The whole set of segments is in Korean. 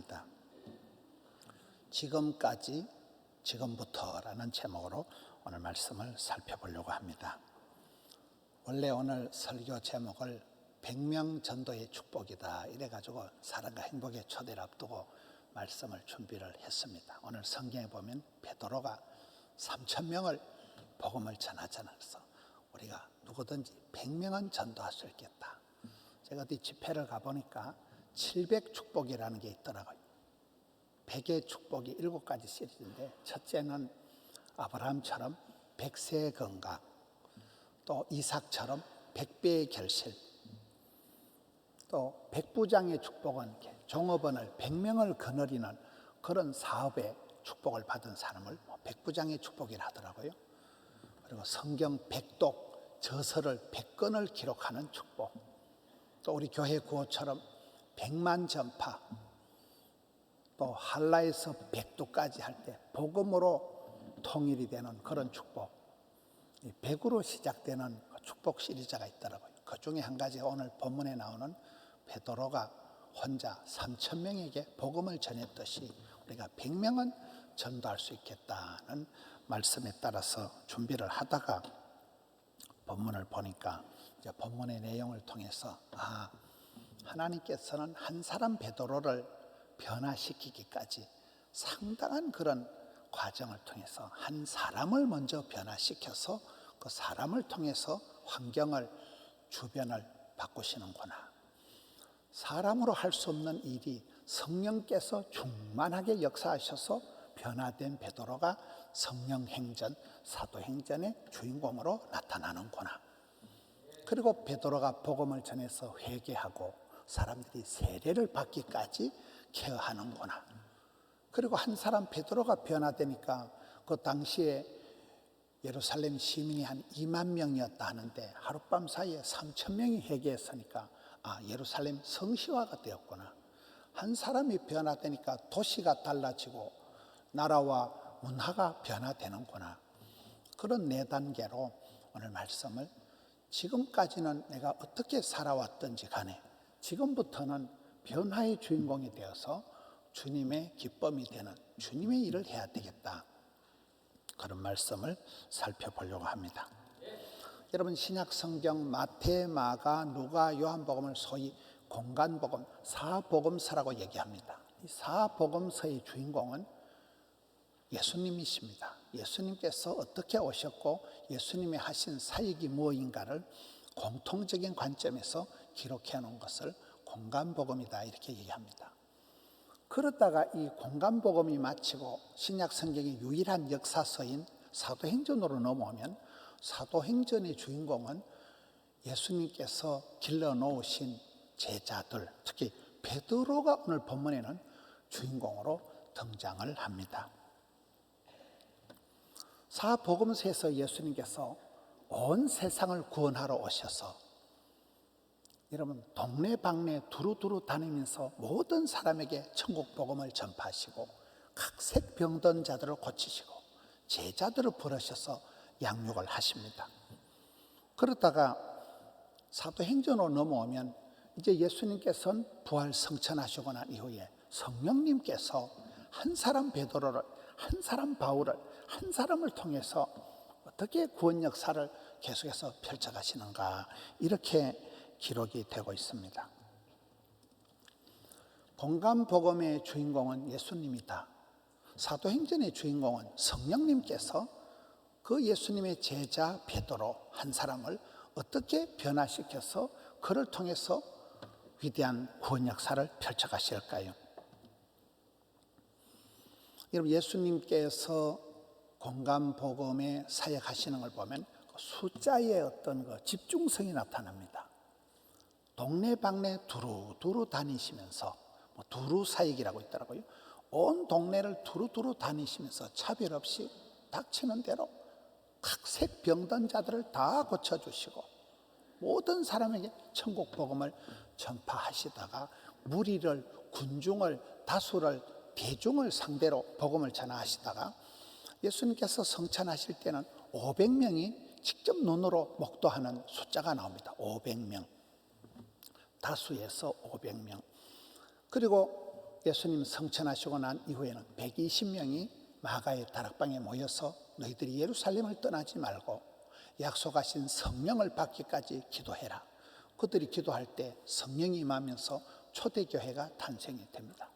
있습니다. 지금까지, 지금부터라는 제목으로 오늘 말씀을 살펴보려고 합니다. 원래 오늘 설교 제목을 100명 전도의 축복이다 이래가지고 사랑과 행복의 초대를 앞두고 말씀을 준비를 했습니다. 오늘 성경에 보면 베드로가 3,000명을 복음을 전하잖아요. 그래서 우리가 누구든지 100명은 전도할 수 있겠다. 제가 어디 집회를 가보니까 700축복이라는 게 있더라고요. 100의 축복이 7가지 시리즈인데, 첫째는 아브라함처럼 100세의 건강, 또 이삭처럼 100배의 결실, 또 백부장의 축복은 종업원을 100명을 거느리는 그런 사업의 축복을 받은 사람을 백부장의 축복이라 하더라고요. 그리고 성경 100독, 저서를 100권을 기록하는 축복, 또 우리 교회 구호처럼 100만 전파, 또 한라에서 백두까지 할 때 복음으로 통일이 되는 그런 축복, 100으로 시작되는 축복 시리즈가 있더라고요. 그 중에 한 가지가 오늘 본문에 나오는 베드로가 혼자 3,000명에게 복음을 전했듯이 우리가 100명은 전도할 수 있겠다는 말씀에 따라서 준비를 하다가 본문을 보니까 이제 본문의 내용을 통해서 하나님께서는 한 사람 베드로를 변화시키기까지 상당한 그런 과정을 통해서 한 사람을 먼저 변화시켜서 그 사람을 통해서 환경을, 주변을 바꾸시는구나. 사람으로 할 수 없는 일이 성령께서 충만하게 역사하셔서 변화된 베드로가 성령행전, 사도행전의 주인공으로 나타나는구나. 그리고 베드로가 복음을 전해서 회개하고 사람들이 세례를 받기까지 케어하는구나. 그리고 한 사람 베드로가 변화되니까 그 당시에 예루살렘 시민이 한 2만 명이었다 하는데 하룻밤 사이에 3,000명이 회개했으니까 예루살렘 성시화가 되었구나. 한 사람이 변화되니까 도시가 달라지고 나라와 문화가 변화되는구나. 그런 4단계로 오늘 말씀을, 지금까지는 내가 어떻게 살아왔든지 간에 지금부터는 변화의 주인공이 되어서 주님의 기쁨이 되는 주님의 일을 해야 되겠다. 그런 말씀을 살펴보려고 합니다. 여러분, 신약 성경 마태, 마가, 누가, 요한복음을 소위 공간복음, 사복음서라고 얘기합니다. 이 사복음서의 주인공은 예수님이십니다. 예수님께서 어떻게 오셨고 예수님이 하신 사역이 무엇인가를 공통적인 관점에서 기록해 놓은 것을 공간복음이다 이렇게 얘기합니다. 그러다가 이 공간복음이 마치고 신약 성경의 유일한 역사서인 사도행전으로 넘어오면 사도행전의 주인공은 예수님께서 길러놓으신 제자들, 특히 베드로가 오늘 본문에는 주인공으로 등장을 합니다. 사복음서에서 예수님께서 온 세상을 구원하러 오셔서 여러분 동네방네 두루두루 다니면서 모든 사람에게 천국 복음을 전파하시고 각색 병든 자들을 고치시고 제자들을 부르셔서 양육을 하십니다. 그러다가 사도행전으로 넘어오면 이제 예수님께서는 부활 성천하시고 난 이후에 성령님께서 한 사람 베드로를, 한 사람 바울을, 한 사람을 통해서 어떻게 구원 역사를 계속해서 펼쳐가시는가, 이렇게 기록이 되고 있습니다. 공간복음의 주인공은 예수님이다. 사도행전의 주인공은 성령님께서 그 예수님의 제자 베드로 한 사람을 어떻게 변화시켜서 그를 통해서 위대한 구원 역사를 펼쳐가실까요? 여러분, 예수님께서 공간복음에 사역하시는 걸 보면 숫자의 어떤 집중성이 나타납니다. 동네방네 두루두루 다니시면서, 두루 사역이라고 있더라고요. 온 동네를 두루두루 다니시면서 차별 없이 닥치는 대로 각색 병든 자들을 다 고쳐주시고 모든 사람에게 천국 복음을 전파하시다가 무리를, 군중을, 다수를, 대중을 상대로 복음을 전하시다가 예수님께서 성찬하실 때는 500명이 직접 눈으로 목도하는 숫자가 나옵니다. 500명. 다수에서 500명. 그리고 예수님 성천하시고 난 이후에는 120명이 마가의 다락방에 모여서 너희들이 예루살렘을 떠나지 말고 약속하신 성령을 받기까지 기도해라. 그들이 기도할 때 성령이 임하면서 초대교회가 탄생이 됩니다.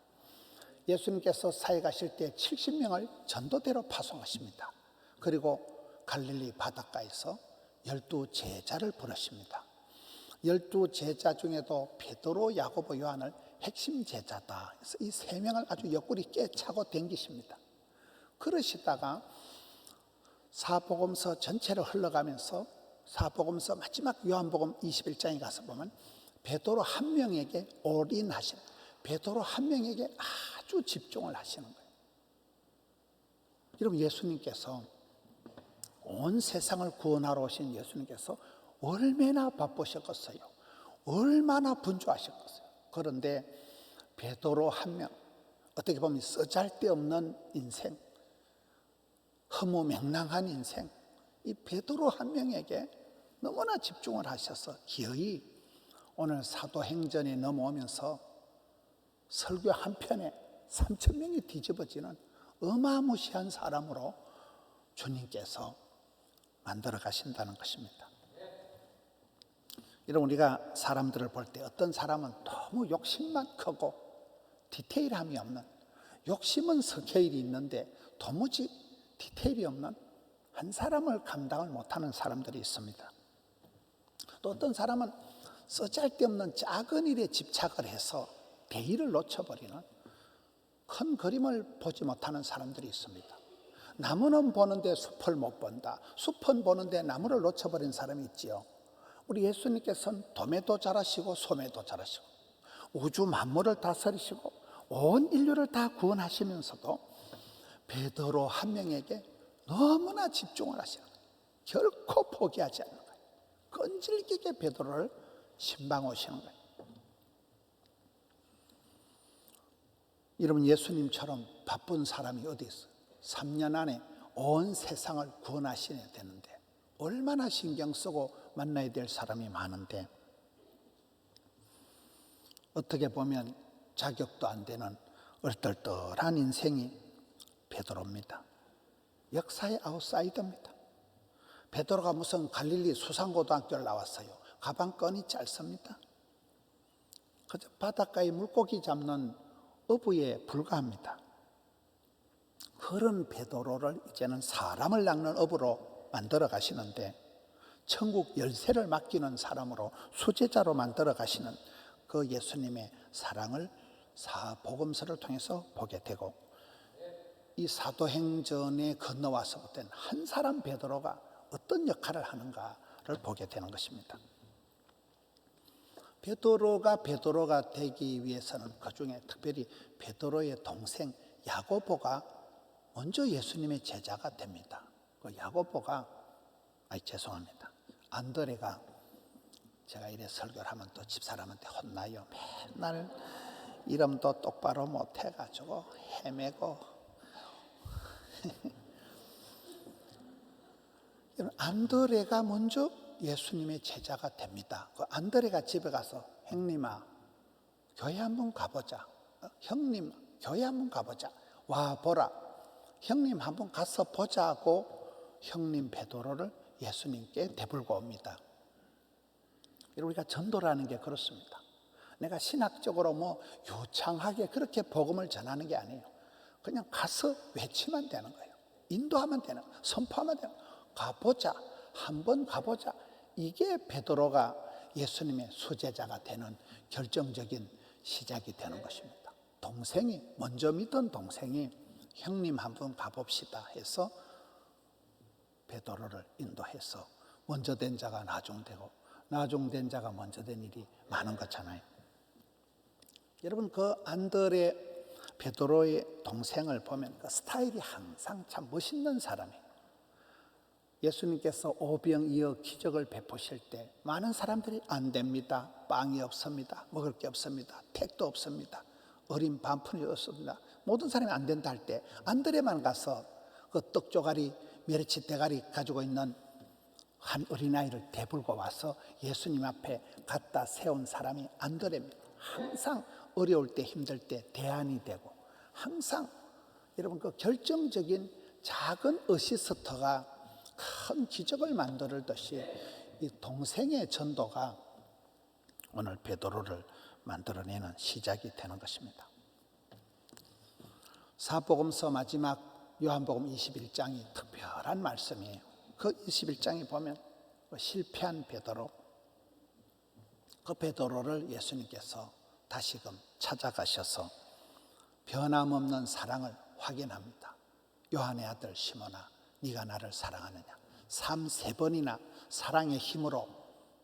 예수님께서 사해 가실 때 70명을 전도대로 파송하십니다. 그리고 갈릴리 바닷가에서 12제자를 부르십니다. 12제자 중에도 베드로, 야고보, 요한을 핵심 제자다. 그래서 이 세 명을 아주 옆구리 깨차고 댕기십니다. 그러시다가 사복음서 전체를 흘러가면서 사복음서 마지막 요한복음 21장에 가서 보면 베드로 한 명에게 올인하신, 베드로 한 명에게 아주 집중을 하시는 거예요. 여러분, 예수님께서 온 세상을 구원하러 오신 예수님께서 얼마나 바쁘셨겠어요. 얼마나 분주하셨겠어요. 그런데 베드로 한 명, 어떻게 보면 쓰잘데없는 인생, 허무맹랑한 인생, 이 베드로 한 명에게 너무나 집중을 하셔서 기어이 오늘 사도행전에 넘어오면서 설교 한 편에 3,000명이 뒤집어지는 어마무시한 사람으로 주님께서 만들어 가신다는 것입니다. 여러분, 우리가 사람들을 볼 때 어떤 사람은 너무 욕심만 크고 디테일함이 없는, 욕심은 스케일이 있는데 도무지 디테일이 없는 한 사람을 감당을 못하는 사람들이 있습니다. 또 어떤 사람은 쓰잘데없는 작은 일에 집착을 해서 대의를 놓쳐버리는, 큰 그림을 보지 못하는 사람들이 있습니다. 나무는 보는데 숲을 못 본다. 숲은 보는데 나무를 놓쳐버린 사람이 있지요. 우리 예수님께서는 돔에도 잘하시고 소매도 잘하시고 우주 만물을 다스리시고 온 인류를 다 구원하시면서도 베드로 한 명에게 너무나 집중을 하시는 거예요. 결코 포기하지 않는 거예요. 끈질기게 베드로를 신방 오시는 거예요. 여러분, 예수님처럼 바쁜 사람이 어디 있어요? 3년 안에 온 세상을 구원하셔야 되는데 얼마나 신경 쓰고 만나야 될 사람이 많은데, 어떻게 보면 자격도 안 되는 얼떨떨한 인생이 베드로입니다. 역사의 아웃사이더입니다. 베드로가 무슨 갈릴리 수산고등학교를 나왔어요. 가방끈이 짧습니다. 그저 바닷가에 물고기 잡는 어부에 불과합니다. 그런 베드로를 이제는 사람을 낚는 어부로 만들어 가시는데, 천국 열쇠를 맡기는 사람으로, 수제자로 만들어 가시는 그 예수님의 사랑을 사복음서를 통해서 보게 되고, 이 사도행전에 건너와서부터는 한 사람 베드로가 어떤 역할을 하는가를 보게 되는 것입니다. 베드로가 되기 위해서는 그중에 특별히 베드로의 동생 야고보가 먼저 예수님의 제자가 됩니다. 그 야고보가, 죄송합니다, 안드레가, 제가 이래 설교를 하면 또 집사람한테 혼나요. 맨날 이름도 똑바로 못해가지고 헤매고. 안드레가 먼저 예수님의 제자가 됩니다. 그 안드레가 집에 가서, 형님아, 교회 한번 가보자. 형님, 교회 한번 가보자. 와 보라. 형님 한번 가서 보자고 형님 베드로를 예수님께 대불고 옵니다. 우리가 전도라는 게 그렇습니다. 내가 신학적으로 유창하게 그렇게 복음을 전하는 게 아니에요. 그냥 가서 외치면 되는 거예요. 인도하면 되는 거예요. 선포하면 되는 거예요. 가보자. 한번 가보자. 이게 베드로가 예수님의 수제자가 되는 결정적인 시작이 되는 것입니다. 동생이, 먼저 믿던 동생이 형님 한번 가봅시다 해서 베드로를 인도해서 먼저 된 자가 나중되고 나중된 자가 먼저 된 일이 많은 거잖아요. 여러분, 그 안드레, 베드로의 동생을 보면 그 스타일이 항상 참 멋있는 사람이에요. 예수님께서 오병이어 기적을 베푸실 때 많은 사람들이 안 됩니다. 빵이 없습니다. 먹을 게 없습니다. 택도 없습니다. 어린 반푼이 없습니다. 모든 사람이 안 된다 할 때 안드레만 가서 그 떡조가리, 멸치 대가리 가지고 있는 한 어린아이를 대불고 와서 예수님 앞에 갖다 세운 사람이 안드레입니다. 항상 어려울 때 힘들 때 대안이 되고 항상 여러분 그 결정적인 작은 어시스트가 큰 기적을 만들듯이 이 동생의 전도가 오늘 베드로를 만들어내는 시작이 되는 것입니다. 사복음서 마지막 요한복음 21장이 특별한 말씀이에요. 그 21장에 보면 실패한 베드로, 그 베드로를 예수님께서 다시금 찾아가셔서 변함없는 사랑을 확인합니다. 요한의 아들 시몬아, 네가 나를 사랑하느냐? 3번이나 사랑의 힘으로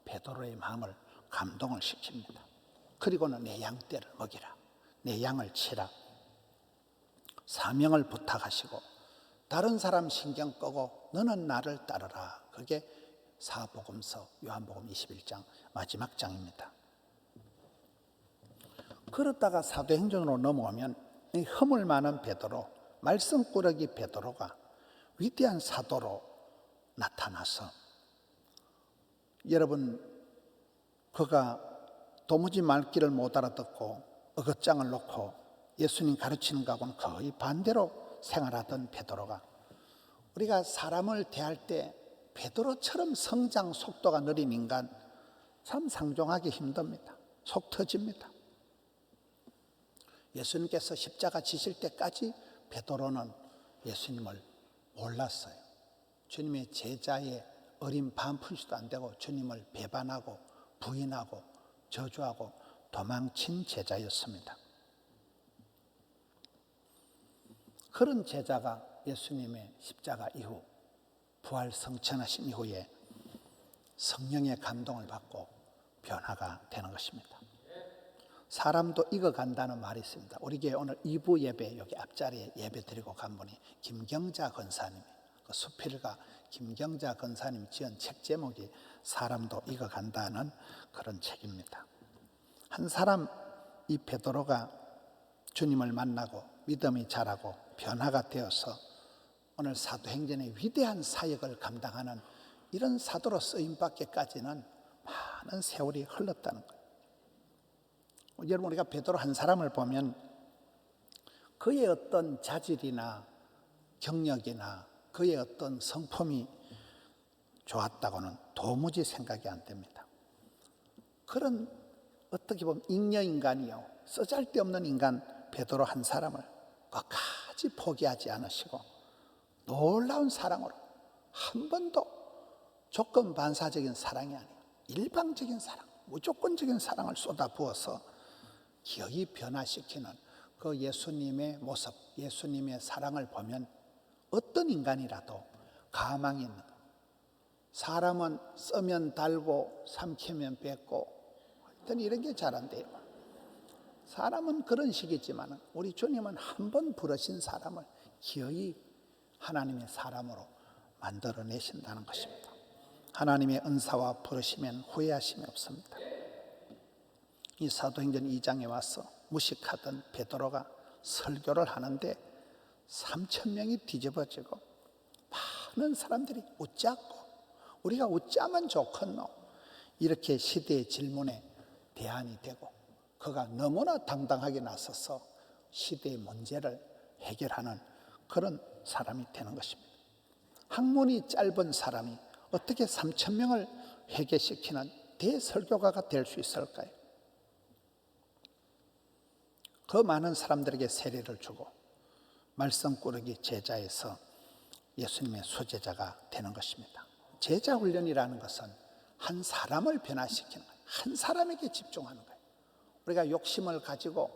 베드로의 마음을 감동을 시킵니다. 그리고는 내 양떼를 먹이라, 내 양을 치라, 사명을 부탁하시고 다른 사람 신경 끄고 너는 나를 따르라. 그게 사복음서 요한복음 21장 마지막 장입니다. 그러다가 사도행전으로 넘어오면 이 허물 많은 베드로, 말썽꾸러기 베드로가 위대한 사도로 나타나서 여러분 그가 도무지 말귀를 못 알아듣고 어긋장을 놓고 예수님 가르치는 것하고는 거의 반대로 생활하던 베드로가 우리가 사람을 대할 때 베드로처럼 성장 속도가 느린 인간 참 상종하기 힘듭니다. 속 터집니다. 예수님께서 십자가 지실 때까지 베드로는 예수님을 몰랐어요. 주님의 제자의 어린 반푼수도 안 되고 주님을 배반하고 부인하고 저주하고 도망친 제자였습니다. 그런 제자가 예수님의 십자가 이후 부활 성천하신 이후에 성령의 감동을 받고 변화가 되는 것입니다. 사람도 익어간다는 말이 있습니다. 우리 교회 오늘 2부 예배 여기 앞자리에 예배 드리고 간 분이 김경자 권사님이에요. 그 수필가 김경자 권사님 지은 책 제목이 사람도 익어간다는 그런 책입니다. 한 사람 이 베드로가 주님을 만나고 믿음이 자라고 변화가 되어서 오늘 사도행전의 위대한 사역을 감당하는 이런 사도로 쓰임받기까지는 많은 세월이 흘렀다는 거예요. 여러분 우리가 베드로 한 사람을 보면 그의 어떤 자질이나 경력이나 그의 어떤 성품이 좋았다고는 도무지 생각이 안 됩니다. 그런 어떻게 보면 잉여인간이요 쓰잘데없는 인간 베드로 한 사람을 끝까지 포기하지 않으시고 놀라운 사랑으로 한 번도 조건 반사적인 사랑이 아니에요. 일방적인 사랑, 무조건적인 사랑을 쏟아부어서 기어이 변화시키는 그 예수님의 모습, 예수님의 사랑을 보면 어떤 인간이라도 가망 있는, 사람은 써면 달고 삼키면 뱉고 하여튼 이런 게 잘 안 돼요. 사람은 그런 식이지만 우리 주님은 한 번 부르신 사람을 기어이 하나님의 사람으로 만들어내신다는 것입니다. 하나님의 은사와 부르시면 후회하심이 없습니다. 이 사도행전 2장에 와서 무식하던 베드로가 설교를 하는데 3,000명이 뒤집어지고 많은 사람들이 웃자고 우리가 웃자면 좋겠노 이렇게 시대의 질문에 대안이 되고 그가 너무나 당당하게 나서서 시대의 문제를 해결하는 그런 사람이 되는 것입니다. 학문이 짧은 사람이 어떻게 3,000명을 회개시키는 대설교가가 될 수 있을까요? 그 많은 사람들에게 세례를 주고 말썽꾸러기 제자에서 예수님의 수제자가 되는 것입니다. 제자 훈련이라는 것은 한 사람을 변화시키는 거예요. 한 사람에게 집중하는 거예요. 우리가 욕심을 가지고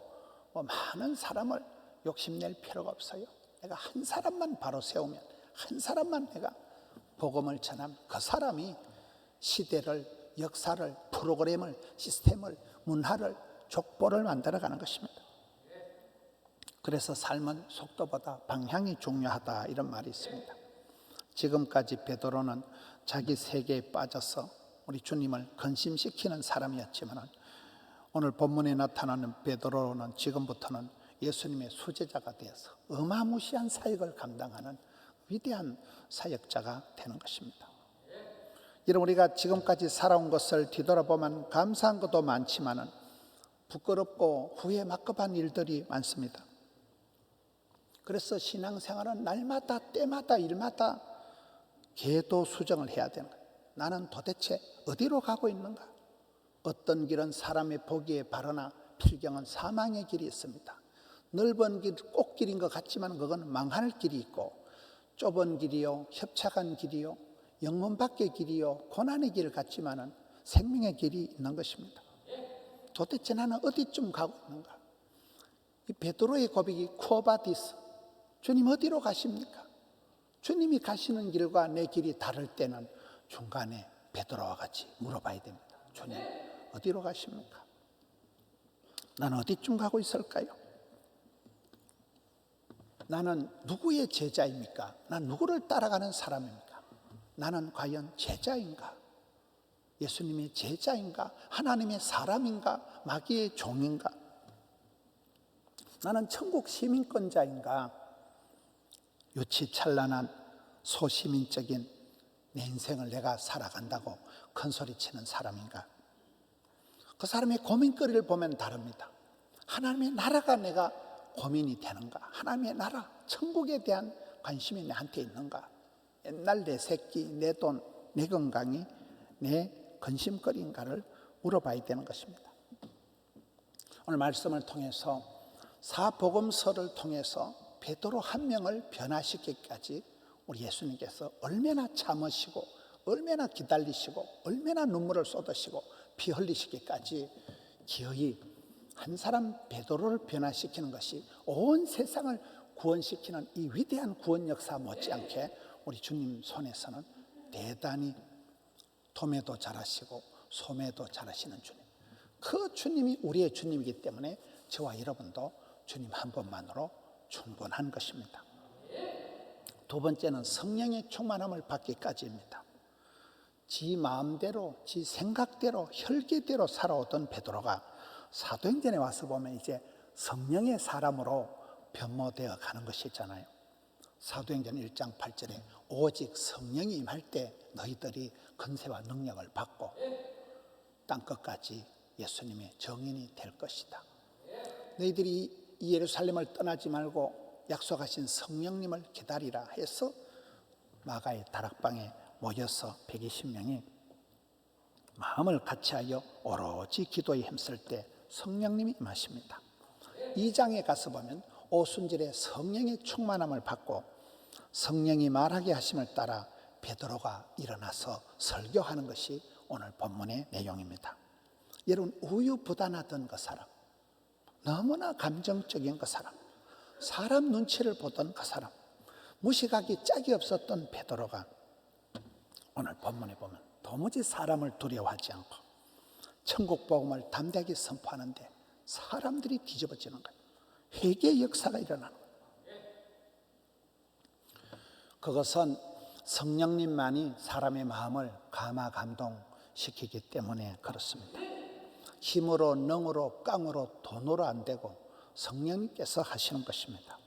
많은 사람을 욕심낼 필요가 없어요. 내가 한 사람만 바로 세우면 한 사람만 내가 복음을 전하면 그 사람이 시대를, 역사를, 프로그램을, 시스템을, 문화를, 족보를 만들어가는 것입니다. 그래서 삶은 속도보다 방향이 중요하다 이런 말이 있습니다. 지금까지 베드로는 자기 세계에 빠져서 우리 주님을 근심시키는 사람이었지만 오늘 본문에 나타나는 베드로는 지금부터는 예수님의 수제자가 되어서 어마무시한 사역을 감당하는 위대한 사역자가 되는 것입니다. 여러분 우리가 지금까지 살아온 것을 뒤돌아보면 감사한 것도 많지만 부끄럽고 후회 막급한 일들이 많습니다. 그래서 신앙생활은 날마다 때마다 일마다 계도 수정을 해야 되는 거예요. 나는 도대체 어디로 가고 있는가? 어떤 길은 사람의 보기에 바르나 필경은 사망의 길이 있습니다. 넓은 길, 꽃길인 것 같지만 그건 망할 길이 있고, 좁은 길이요, 협착한 길이요, 영문 밖의 길이요, 고난의 길 같지만은 생명의 길이 있는 것입니다. 도대체 나는 어디쯤 가고 있는가? 이 베드로의 고백이 쿠어바디스, 주님 어디로 가십니까? 주님이 가시는 길과 내 길이 다를 때는 중간에 베드로와 같이 물어봐야 됩니다. 주님 어디로 가십니까? 나는 어디쯤 가고 있을까요? 나는 누구의 제자입니까? 난 누구를 따라가는 사람입니까? 나는 과연 제자인가? 예수님의 제자인가? 하나님의 사람인가? 마귀의 종인가? 나는 천국 시민권자인가? 유치찬란한 소시민적인 내 인생을 내가 살아간다고 큰소리치는 사람인가? 그 사람의 고민거리를 보면 다릅니다. 하나님의 나라가 내가 고민이 되는가? 하나님의 나라, 천국에 대한 관심이 내한테 있는가? 옛날 내 새끼, 내 돈, 내 건강이 내 관심거리인가를 물어봐야 되는 것입니다. 오늘 말씀을 통해서 사복음서를 통해서 베드로 한 명을 변화시키기까지 우리 예수님께서 얼마나 참으시고 얼마나 기다리시고 얼마나 눈물을 쏟으시고 피 흘리시기까지 기어이 한 사람 베드로를 변화시키는 것이 온 세상을 구원시키는 이 위대한 구원 역사 못지않게 우리 주님 손에서는 대단히 도매도 잘하시고 소매도 잘하시는 주님, 그 주님이 우리의 주님이기 때문에 저와 여러분도 주님 한 분만으로 충분한 것입니다. 두 번째는 성령의 충만함을 받기까지입니다. 지 마음대로, 지 생각대로, 혈기대로 살아오던 베드로가 사도행전에 와서 보면 이제 성령의 사람으로 변모되어 가는 것이 있잖아요. 사도행전 1장 8절에 오직 성령이 임할 때 너희들이 권세와 능력을 받고 땅끝까지 예수님의 정인이 될 것이다. 너희들이 이 예루살렘을 떠나지 말고 약속하신 성령님을 기다리라 해서 마가의 다락방에 모여서 120명이 마음을 같이하여 오로지 기도에 힘쓸 때 성령님이 임하십니다. 2장에 가서 보면 오순절에 성령의 충만함을 받고 성령이 말하게 하심을 따라 베드로가 일어나서 설교하는 것이 오늘 본문의 내용입니다. 여러분, 우유부단하던 그 사람, 너무나 감정적인 그 사람 눈치를 보던 그 사람, 무식하기 짝이 없었던 베드로가 오늘 본문에 보면 도무지 사람을 두려워하지 않고 천국 복음을 담대하게 선포하는데 사람들이 뒤집어지는 거예요. 회개의 역사가 일어나는 거예요. 그것은 성령님만이 사람의 마음을 감화 감동시키기 때문에 그렇습니다. 힘으로, 능으로, 깡으로, 돈으로 안 되고 성령님께서 하시는 것입니다.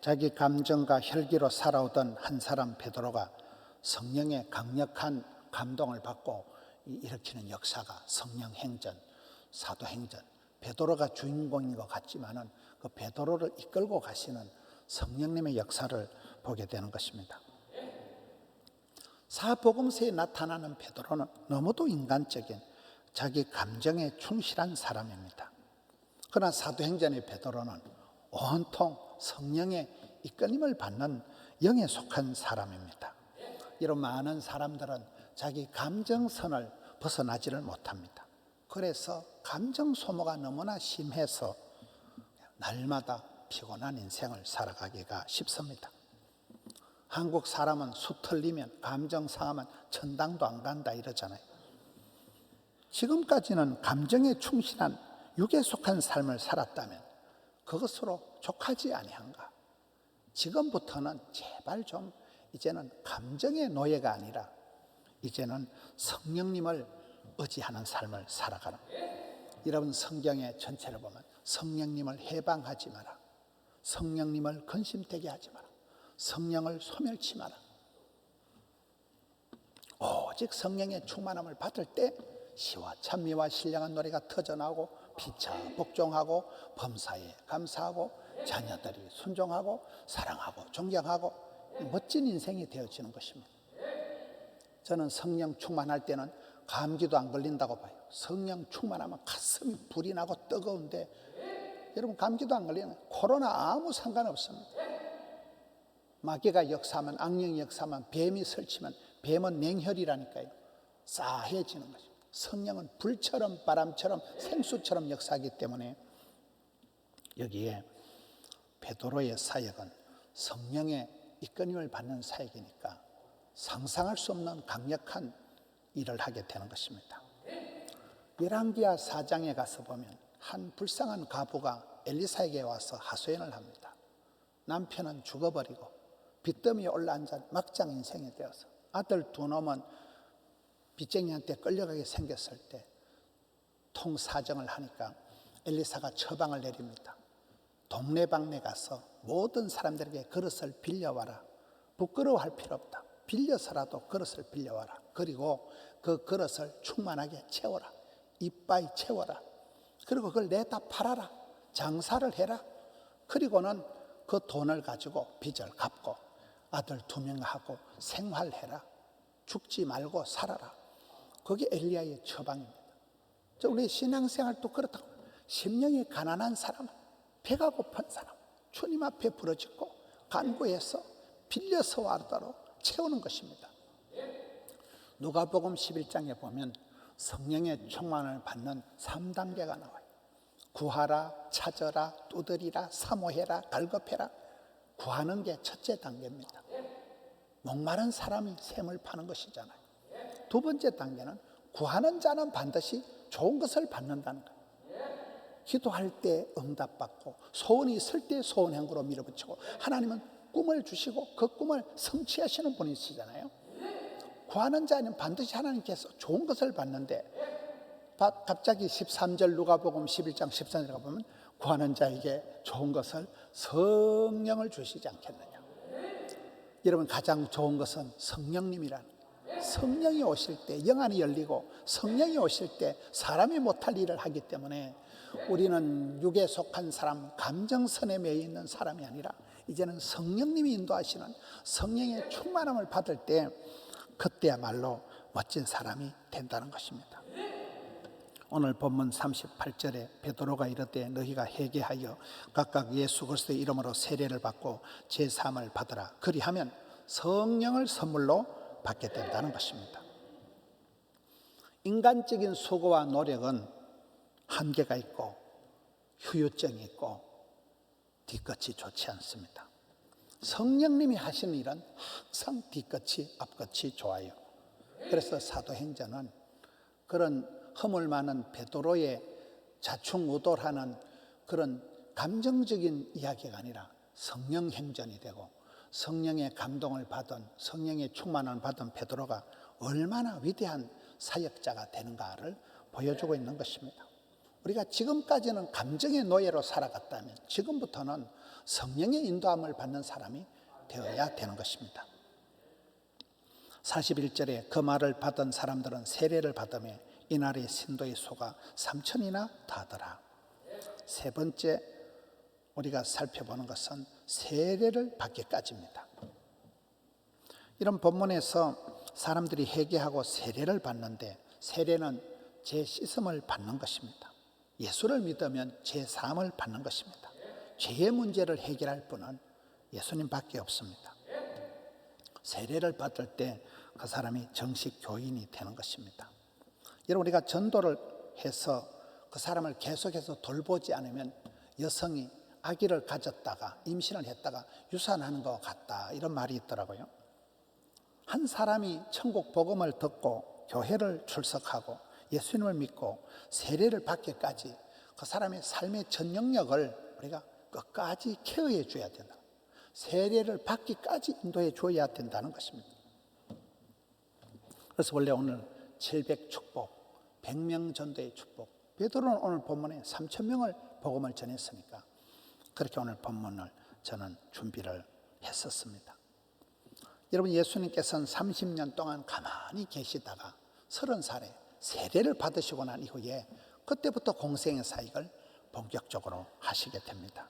자기 감정과 혈기로 살아오던 한 사람 베드로가 성령의 강력한 감동을 받고 일으키는 역사가 성령행전, 사도행전, 베드로가 주인공인 것 같지만은 그 베드로를 이끌고 가시는 성령님의 역사를 보게 되는 것입니다. 사복음서에 나타나는 베드로는 너무도 인간적인 자기 감정에 충실한 사람입니다. 그러나 사도행전의 베드로는 온통 성령의 이끌림을 받는 영에 속한 사람입니다. 이런 많은 사람들은 자기 감정선을 벗어나지를 못합니다. 그래서 감정 소모가 너무나 심해서 날마다 피곤한 인생을 살아가기가 쉽습니다. 한국 사람은 수 틀리면, 감정 상하면 천당도 안 간다 이러잖아요. 지금까지는 감정에 충실한 육에 속한 삶을 살았다면 그것으로 족하지 아니한가? 지금부터는 제발 좀 이제는 감정의 노예가 아니라 이제는 성령님을 의지하는 삶을 살아가는, 여러분 성경의 전체를 보면 성령님을 해방하지 마라, 성령님을 근심되게 하지 마라, 성령을 소멸치 마라. 오직 성령의 충만함을 받을 때 시와 찬미와 신령한 노래가 터져나오고 피차 복종하고 범사에 감사하고 자녀들이 순종하고 사랑하고 존경하고 멋진 인생이 되어지는 것입니다. 저는 성령 충만할 때는 감기도 안 걸린다고 봐요. 성령 충만하면 가슴이 불이 나고 뜨거운데 여러분 감기도 안 걸리는 코로나 아무 상관없습니다. 마귀가 역사하면 악령이 역사하면 뱀이 설치면 뱀은 냉혈이라니까요. 싸해지는 거죠. 성령은 불처럼 바람처럼 생수처럼 역사하기 때문에 여기에 베드로의 사역은 성령의 이끌림을 받는 사역이니까 상상할 수 없는 강력한 일을 하게 되는 것입니다. 열왕기하 4장에 가서 보면 한 불쌍한 과부가 엘리사에게 와서 하소연을 합니다. 남편은 죽어버리고 빚더미에 올라앉아 막장 인생이 되어서 아들 두 놈은 빚쟁이한테 끌려가게 생겼을 때 통사정을 하니까 엘리사가 처방을 내립니다. 동네방네 가서 모든 사람들에게 그릇을 빌려와라. 부끄러워할 필요 없다. 빌려서라도 그릇을 빌려와라. 그리고 그 그릇을 충만하게 채워라. 이빠이 채워라. 그리고 그걸 내다 팔아라. 장사를 해라. 그리고는 그 돈을 가지고 빚을 갚고 아들 2명하고 생활해라. 죽지 말고 살아라. 그게 엘리야의 처방입니다. 우리 신앙생활도 그렇다고 심령이 가난한 사람, 배가 고픈 사람, 주님 앞에 부르짖고 간구해서 빌려서 와도 채우는 것입니다. 누가복음 11장에 보면 성령의 충만을 받는 3단계가 나와요. 구하라, 찾아라, 두드리라, 사모해라, 갈급해라. 구하는 게 첫째 단계입니다. 목마른 사람이 샘을 파는 것이잖아요. 두 번째 단계는 구하는 자는 반드시 좋은 것을 받는다는 거예요. 기도할 때 응답받고 소원이 있을 때 소원 행구로 밀어붙이고 하나님은 꿈을 주시고 그 꿈을 성취하시는 분이시잖아요. 구하는 자는 반드시 하나님께서 좋은 것을 받는데 갑자기 13절 누가복음 11장 13절에 보면 구하는 자에게 좋은 것을 성령을 주시지 않겠느냐. 여러분 가장 좋은 것은 성령님이라는 거예요. 성령이 오실 때 영안이 열리고 성령이 오실 때 사람이 못할 일을 하기 때문에 우리는 육에 속한 사람, 감정선에 매여 있는 사람이 아니라 이제는 성령님이 인도하시는 성령의 충만함을 받을 때 그때야말로 멋진 사람이 된다는 것입니다. 오늘 본문 38절에 베드로가 이르되 너희가 회개하여 각각 예수 그리스도의 이름으로 세례를 받고 제사함을 받으라. 그리하면 성령을 선물로 받게 된다는 것입니다. 인간적인 수고와 노력은 한계가 있고 후유증이 있고 뒤끝이 좋지 않습니다. 성령님이 하시는 일은 항상 뒤끝이 앞끝이 좋아요. 그래서 사도행전은 그런 허물 많은 베드로의 자충우돌하는 그런 감정적인 이야기가 아니라 성령 행전이 되고 성령의 감동을 받은 성령의 충만함을 받은 베드로가 얼마나 위대한 사역자가 되는가를 보여주고 있는 것입니다. 우리가 지금까지는 감정의 노예로 살아갔다면 지금부터는 성령의 인도함을 받는 사람이 되어야 되는 것입니다. 41절에 그 말을 받은 사람들은 세례를 받으며 이날의 신도의 수가 3,000이나 다하더라. 세 번째 우리가 살펴보는 것은 세례를 받기까지입니다. 이런 본문에서 사람들이 회개하고 세례를 받는데 세례는 죄 씻음을 받는 것입니다. 예수를 믿으면 죄 사함을 받는 것입니다. 죄의 문제를 해결할 분은 예수님밖에 없습니다. 세례를 받을 때 그 사람이 정식 교인이 되는 것입니다. 여러분 우리가 전도를 해서 그 사람을 계속해서 돌보지 않으면 여성이 아기를 가졌다가 임신을 했다가 유산하는 것 같다 이런 말이 있더라고요. 한 사람이 천국 복음을 듣고 교회를 출석하고 예수님을 믿고 세례를 받기까지 그 사람의 삶의 전 영역을 우리가 끝까지 케어해 줘야 된다. 세례를 받기까지 인도해 줘야 된다는 것입니다. 그래서 원래 오늘 700 축복, 100명 전도의 축복, 베드로는 오늘 본문에 3,000명을 복음을 전했으니까 그렇게 오늘 본문을 저는 준비를 했었습니다. 여러분 예수님께서는 30년 동안 가만히 계시다가 30살에 세례를 받으시고 난 이후에 그때부터 공생의 사역을 본격적으로 하시게 됩니다.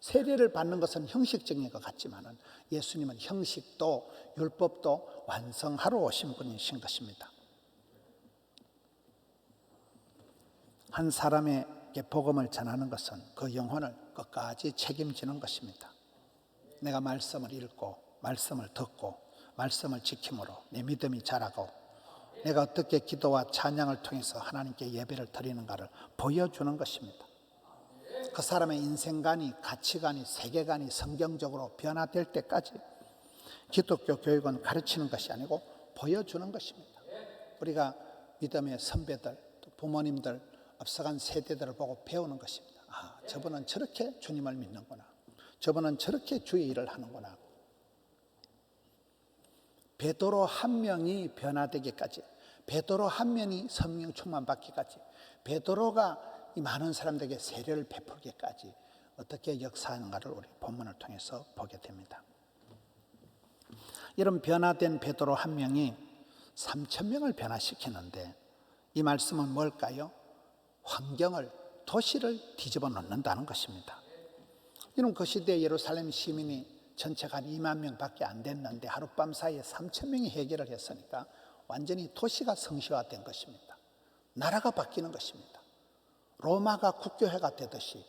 세례를 받는 것은 형식적인 것 같지만 예수님은 형식도 율법도 완성하러 오신 분이신 것입니다. 한 사람에게 복음을 전하는 것은 그 영혼을 끝까지 책임지는 것입니다. 내가 말씀을 읽고 말씀을 듣고 말씀을 지킴으로 내 믿음이 자라고 내가 어떻게 기도와 찬양을 통해서 하나님께 예배를 드리는가를 보여주는 것입니다. 그 사람의 인생관이, 가치관이, 세계관이 성경적으로 변화될 때까지 기독교 교육은 가르치는 것이 아니고 보여주는 것입니다. 우리가 믿음의 선배들, 또 부모님들, 앞서간 세대들을 보고 배우는 것입니다. 아, 저분은 저렇게 주님을 믿는구나. 저분은 저렇게 주의 일을 하는구나. 베드로 한 명이 변화되기까지, 베드로 한 명이 성령 충만 받기까지, 베드로가 이 많은 사람들에게 세례를 베풀기까지 어떻게 역사하는가를 우리 본문을 통해서 보게 됩니다. 이런 변화된 베드로 한 명이 3,000명을 변화시키는데 이 말씀은 뭘까요? 환경을, 도시를 뒤집어 놓는다는 것입니다. 이런 그 시대 예루살렘 시민이 전체가 한 2만 명밖에 안 됐는데 하룻밤 사이에 3,000명이 해결을 했으니까 완전히 도시가 성시화된 것입니다. 나라가 바뀌는 것입니다. 로마가 국교회가 되듯이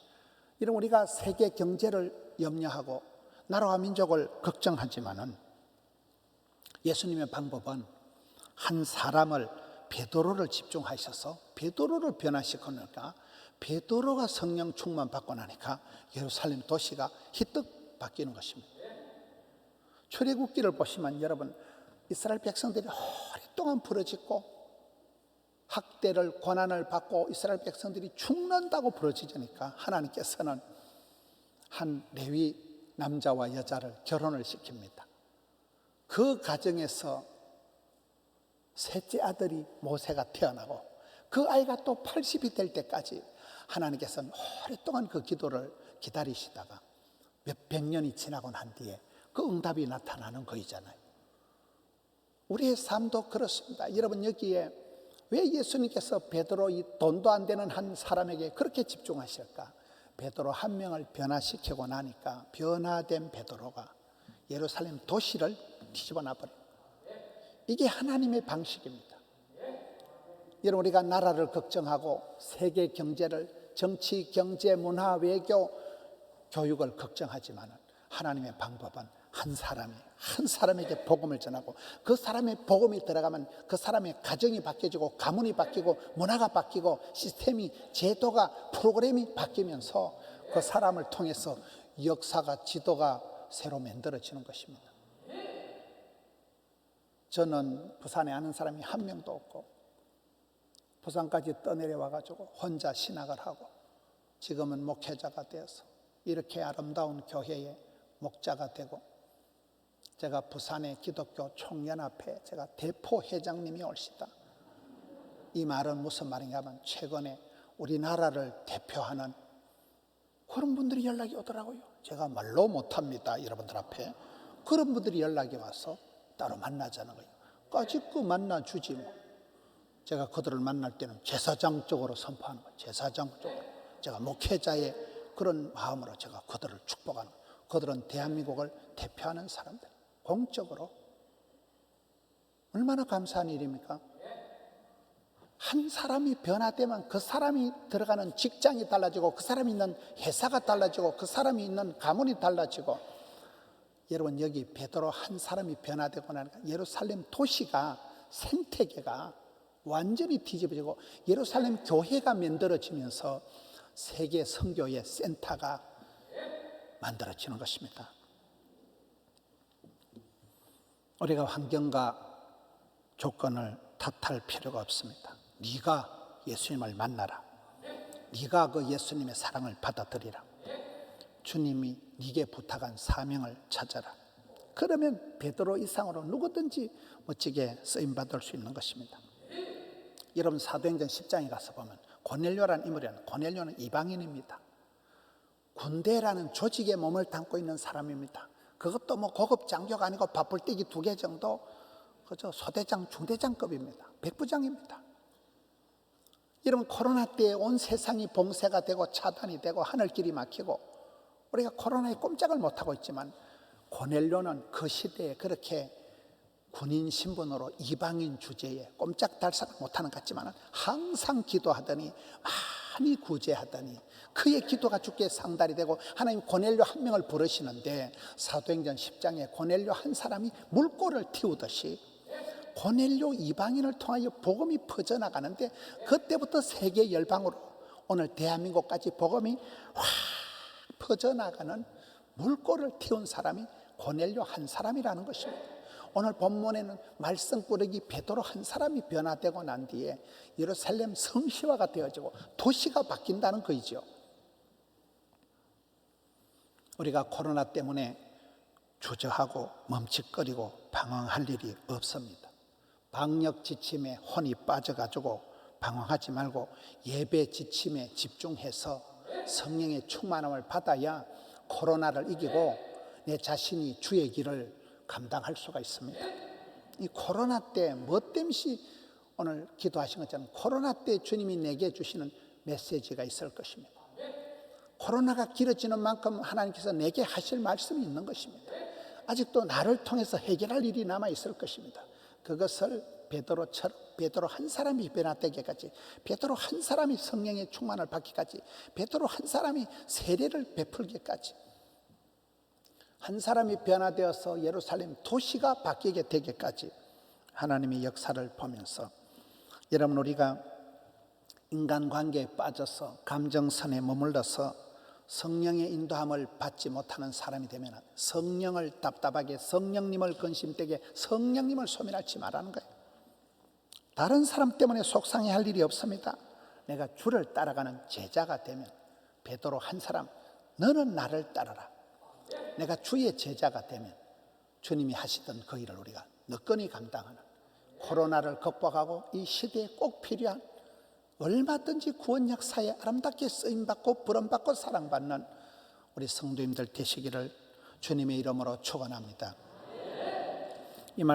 이런 우리가 세계 경제를 염려하고 나라와 민족을 걱정하지만은 예수님의 방법은 한 사람을 베드로를 집중하셔서 베드로를 변화시키니까 베드로가 성령 충만 받고 나니까 예루살렘 도시가 희뜩 바뀌는 것입니다. 출애굽기를 보시면 여러분 이스라엘 백성들이 오랫동안 부르짖고 학대를 고난을 받고 이스라엘 백성들이 죽는다고 부르짖으니까 하나님께서는 한 레위 남자와 여자를 결혼을 시킵니다. 그 가정에서 셋째 아들이 모세가 태어나고 그 아이가 또 80이 될 때까지 하나님께서는 오랫동안 그 기도를 기다리시다가 몇백 년이 지나고 난 뒤에 그 응답이 나타나는 거이잖아요. 우리의 삶도 그렇습니다. 여러분 여기에 왜 예수님께서 베드로 이 돈도 안 되는 한 사람에게 그렇게 집중하실까? 베드로 한 명을 변화시키고 나니까 변화된 베드로가 예루살렘 도시를 뒤집어 놔버려요. 이게 하나님의 방식입니다. 여러분 우리가 나라를 걱정하고 세계 경제를 정치, 경제, 문화, 외교, 교육을 걱정하지만 하나님의 방법은 한 사람에게 복음을 전하고 그 사람의 복음이 들어가면 그 사람의 가정이 바뀌어지고 가문이 바뀌고 문화가 바뀌고 시스템이 제도가 프로그램이 바뀌면서 그 사람을 통해서 역사가 지도가 새로 만들어지는 것입니다. 저는 부산에 아는 사람이 한 명도 없고 부산까지 떠내려와 가지고 혼자 신학을 하고 지금은 목회자가 되어서 이렇게 아름다운 교회의 목자가 되고 제가 부산의 기독교 총연합회 제가 대포 회장님이 올시다. 이 말은 무슨 말인가 하면 최근에 우리나라를 대표하는 그런 분들이 연락이 오더라고요. 제가 말로 못합니다. 여러분들 앞에. 그런 분들이 연락이 와서 따로 만나자는 거예요. 까짓거 만나주지 뭐. 제가 그들을 만날 때는 제사장적으로 선포하는 거예요. 제사장적으로. 제가 목회자의 그런 마음으로 제가 그들을 축복하는 거예요. 그들은 대한민국을 대표하는 사람들. 공적으로. 얼마나 감사한 일입니까? 한 사람이 변화되면 그 사람이 들어가는 직장이 달라지고 그 사람이 있는 회사가 달라지고 그 사람이 있는 가문이 달라지고 여러분 여기 베드로 한 사람이 변화되고 나니까 예루살렘 도시가 생태계가 완전히 뒤집어지고 예루살렘 교회가 만들어지면서 세계 선교의 센터가 만들어지는 것입니다. 우리가 환경과 조건을 탓할 필요가 없습니다. 네가 예수님을 만나라. 네가 그 예수님의 사랑을 받아들이라. 주님이 네게 부탁한 사명을 찾아라. 그러면 베드로 이상으로 누구든지 멋지게 쓰임받을 수 있는 것입니다. 여러분 사도행전 10장에 가서 보면 고넬료라는 인물이라는 고넬료는 이방인입니다. 군대라는 조직에 몸을 담고 있는 사람입니다. 그것도 뭐 고급 장교가 아니고 밥벌떼기 2개 정도 그저 소대장 중대장급입니다. 백부장입니다. 여러분, 코로나 때에 온 세상이 봉쇄가 되고 차단이 되고 하늘길이 막히고 우리가 코로나에 꼼짝을 못하고 있지만, 고넬료는 그 시대에 그렇게 군인 신분으로 이방인 주제에 꼼짝달싹 못하는 것 같지만 항상 기도하더니, 많이 구제하더니 그의 기도가 주께 상달이 되고 하나님 고넬료 한 명을 부르시는데, 사도행전 10장에 고넬료 한 사람이 물꼬를 틔우듯이 고넬료 이방인을 통하여 복음이 퍼져나가는데, 그때부터 세계 열방으로 오늘 대한민국까지 복음이 확 퍼져나가는 물꼬를 틔운 사람이 고넬료 한 사람이라는 것입니다. 오늘 본문에는 말썽꾸러기 베드로 한 사람이 변화되고 난 뒤에 예루살렘 성시화가 되어지고 도시가 바뀐다는 거이죠. 우리가 코로나 때문에 주저하고 멈칫거리고 방황할 일이 없습니다. 방역 지침에 혼이 빠져가지고 방황하지 말고 예배 지침에 집중해서 성령의 충만함을 받아야 코로나를 이기고 내 자신이 주의 길을 감당할 수가 있습니다. 이 코로나 때 뭐 때문에 오늘 기도하신 것처럼 코로나 때 주님이 내게 주시는 메시지가 있을 것입니다. 코로나가 길어지는 만큼 하나님께서 내게 하실 말씀이 있는 것입니다. 아직도 나를 통해서 해결할 일이 남아 있을 것입니다. 그것을 베드로처럼, 베드로 한 사람이 변화되기까지, 베드로 한 사람이 성령의 충만을 받기까지, 베드로 한 사람이 세례를 베풀기까지, 한 사람이 변화되어서 예루살렘 도시가 바뀌게 되기까지 하나님의 역사를 보면서, 여러분, 우리가 인간관계에 빠져서 감정선에 머물러서 성령의 인도함을 받지 못하는 사람이 되면 성령을 답답하게, 성령님을 근심되게, 성령님을 소멸하지 말라는 거예요. 다른 사람 때문에 속상해할 일이 없습니다. 내가 주를 따라가는 제자가 되면, 베드로 한 사람, 너는 나를 따르라. 내가 주의 제자가 되면 주님이 하시던 그 일을 우리가 너끈히 감당하는, 코로나를 극복하고 이 시대에 꼭 필요한 얼마든지 구원 역사에 아름답게 쓰임받고 부름받고 사랑받는 우리 성도님들 되시기를 주님의 이름으로 축원합니다. 이 말씀